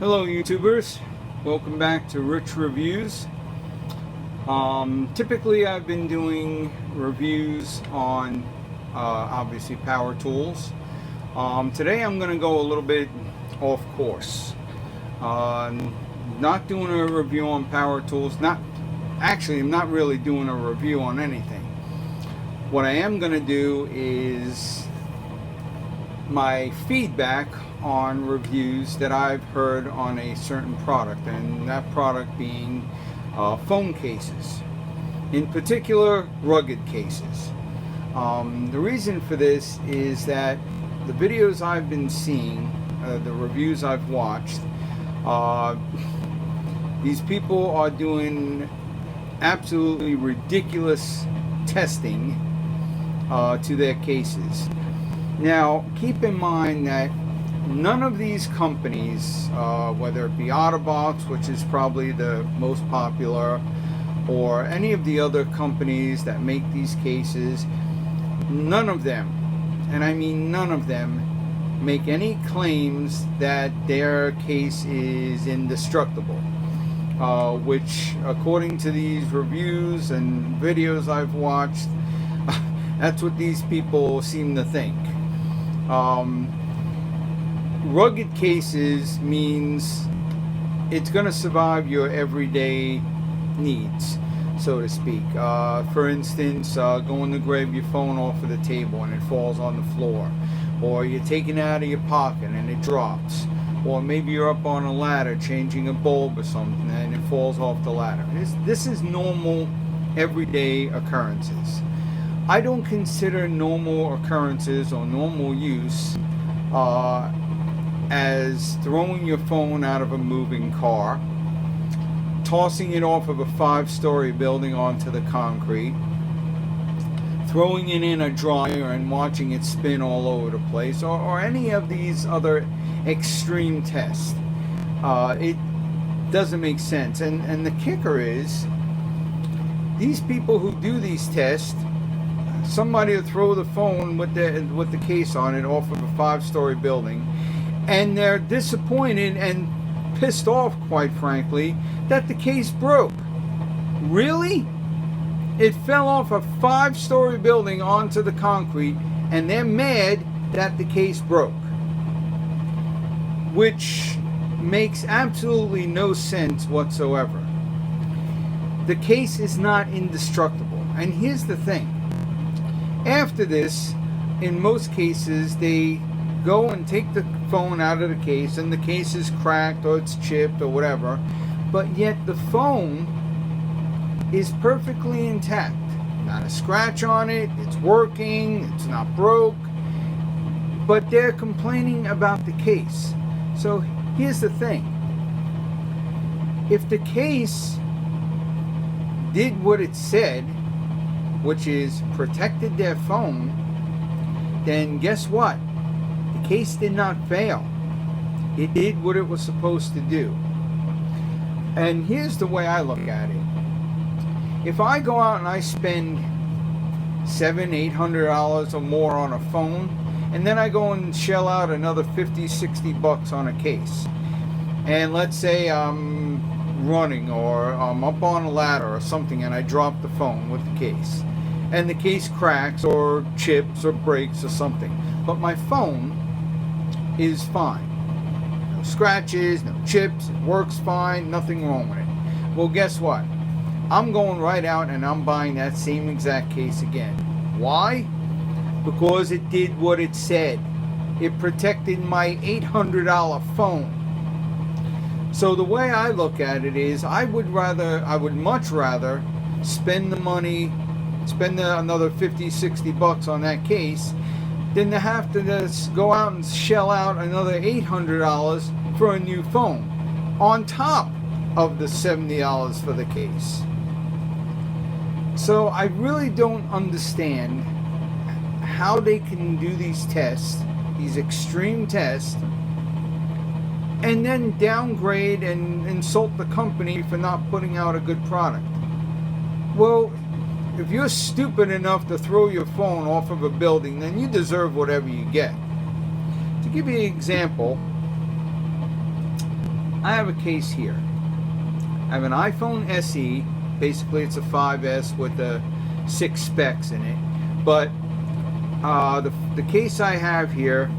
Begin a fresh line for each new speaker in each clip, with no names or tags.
Hello YouTubers, welcome back to Rich Reviews. Typically I've been doing reviews on obviously power tools. Today I'm going to go a little bit off course. Not doing a review on power tools, I'm not really doing a review on anything. What I am going to do is my feedback on reviews that I've heard on a certain product, and that product being phone cases, in particular rugged cases. The reason for this is that the videos I've been seeing, the reviews I've watched, these people are doing absolutely ridiculous testing to their cases. Now, keep in mind that none of these companies, whether it be Otterbox, which is probably the most popular, or any of the other companies that make these cases, none of them, and I mean none of them, make any claims that their case is indestructible, which according to these reviews and videos I've watched, that's what these people seem to think. Rugged cases means it's going to survive your everyday needs, so to speak. For instance, going to grab your phone off of the table and it falls on the floor, or you're taking it out of your pocket and it drops, or maybe you're up on a ladder changing a bulb or something and it falls off the ladder. This is normal everyday occurrences. I don't consider normal occurrences or normal use as throwing your phone out of a moving car, tossing it off of a 5-story building onto the concrete, throwing it in a dryer and watching it spin all over the place, or any of these other extreme tests. It doesn't make sense. And the kicker is, these people who do these tests, somebody will throw the phone with the case on it off of a 5-story building, and they're disappointed and pissed off, quite frankly, that the case broke. Really? It fell off a 5-story building onto the concrete, and they're mad that the case broke, which makes absolutely no sense whatsoever. The case is not indestructible. And here's the thing. After this, in most cases, they go and take the phone out of the case, and the case is cracked or it's chipped or whatever, but yet the phone is perfectly intact. Not a scratch on it, it's working, it's not broke, but they're complaining about the case. So here's the thing. If the case did what it said, which is protected their phone, then guess what? The case did not fail. It did what it was supposed to do. And here's the way I look at it. If I go out and I spend $700-800 or more on a phone, and then I go and shell out another $50-60 on a case, and let's say I'm running or I'm up on a ladder or something and I drop the phone with the case, and the case cracks or chips or breaks or something, but my phone is fine. No scratches, no chips, it works fine, nothing wrong with it. Well, guess what? I'm going right out and I'm buying that same exact case again. Why? Because it did what it said. It protected my $800 phone. So the way I look at it is, I would much rather spend the money, another $50-60 on that case, than to have to just go out and shell out another $800 for a new phone, on top of the $70 for the case. So I really don't understand how they can do these tests, these extreme tests, and then downgrade and insult the company for not putting out a good product. Well, if you're stupid enough to throw your phone off of a building, then you deserve whatever you get. To give you an example, I have a case here. I have an iPhone SE. Basically, it's a 5S with the 6 specs in it. But the case I have here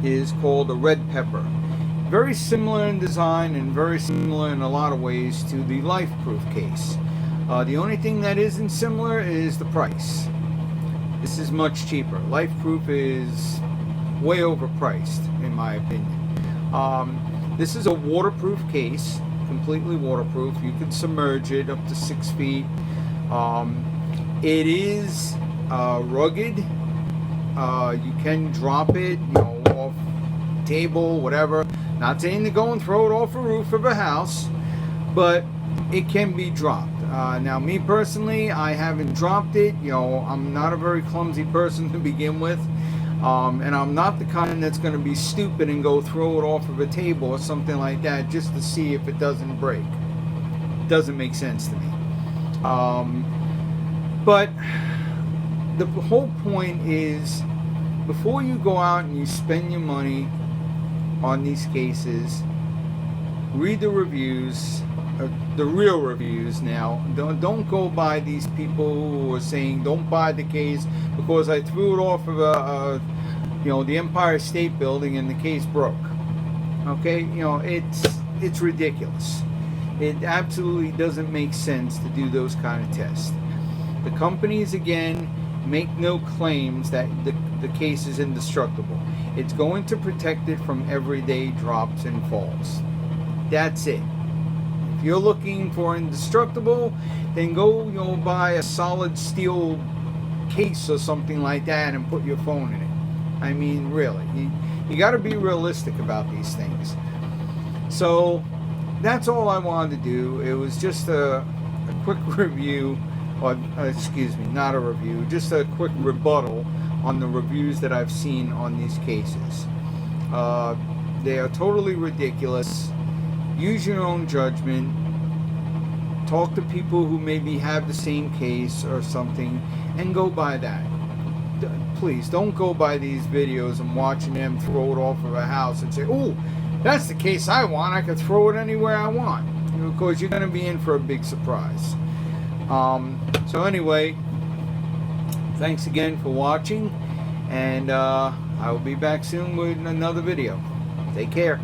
is called a Red Pepper. Very similar in design and very similar in a lot of ways to the LifeProof case. The only thing that isn't similar is the price. This is much cheaper. LifeProof is way overpriced, in my opinion. This is a waterproof case, completely waterproof. You can submerge it up to 6 feet. It is rugged. You can drop it, off table, whatever. Not saying to go and throw it off a roof of a house, but it can be dropped. Now, me personally, I haven't dropped it. I'm not a very clumsy person to begin with. And I'm not the kind that's going to be stupid and go throw it off of a table or something like that just to see if it doesn't break. It doesn't make sense to me. But the whole point is, before you go out and you spend your money on these cases, read the reviews, the real reviews now. Don't go by these people who are saying don't buy the case because I threw it off of the Empire State Building and the case broke. Okay, it's ridiculous. It absolutely doesn't make sense to do those kind of tests. The companies, again, make no claims that the case is indestructible. It's going to protect it from everyday drops and falls. That's it. If you're looking for indestructible, then go buy a solid steel case or something like that and put your phone in it. I mean, really, you got to be realistic about these things. So that's all I wanted to do. It was just a quick review, or excuse me, not a review, just a quick rebuttal on the reviews that I've seen on these cases. They are totally ridiculous. Use your own judgment. Talk to people who maybe have the same case or something and go by that. Please don't go by these videos and watching them throw it off of a house and say, oh, that's the case I want. I can throw it anywhere I want. Because you're going to be in for a big surprise. So anyway, thanks again for watching. And I will be back soon with another video. Take care.